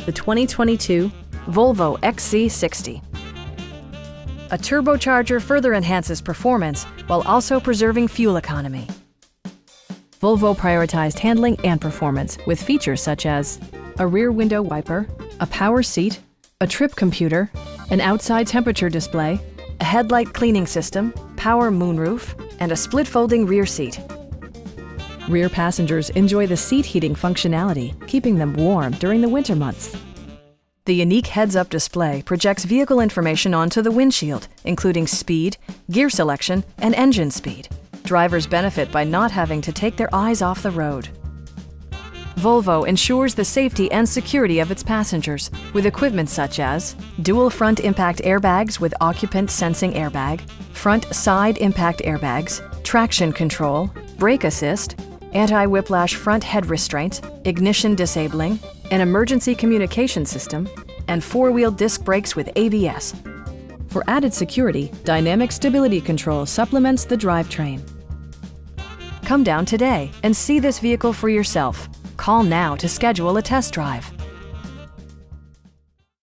the 2022 Volvo XC60. A turbocharger further enhances performance while also preserving fuel economy. Volvo prioritized handling and performance with features such as a rear window wiper, a power seat, a trip computer, an outside temperature display, a headlight cleaning system, power moonroof, and a split folding rear seat. Rear passengers enjoy the seat heating functionality, keeping them warm during the winter months. The unique heads-up display projects vehicle information onto the windshield, including speed, gear selection, and engine speed. Drivers benefit by not having to take their eyes off the road. Volvo ensures the safety and security of its passengers with equipment such as dual front impact airbags with occupant sensing airbag, front side impact airbags, traction control, brake assist, anti-whiplash front head restraints, ignition disabling, an emergency communication system, and four-wheel disc brakes with ABS. For added security, dynamic stability control supplements the drivetrain. Come down today and see this vehicle for yourself. Call now to schedule a test drive.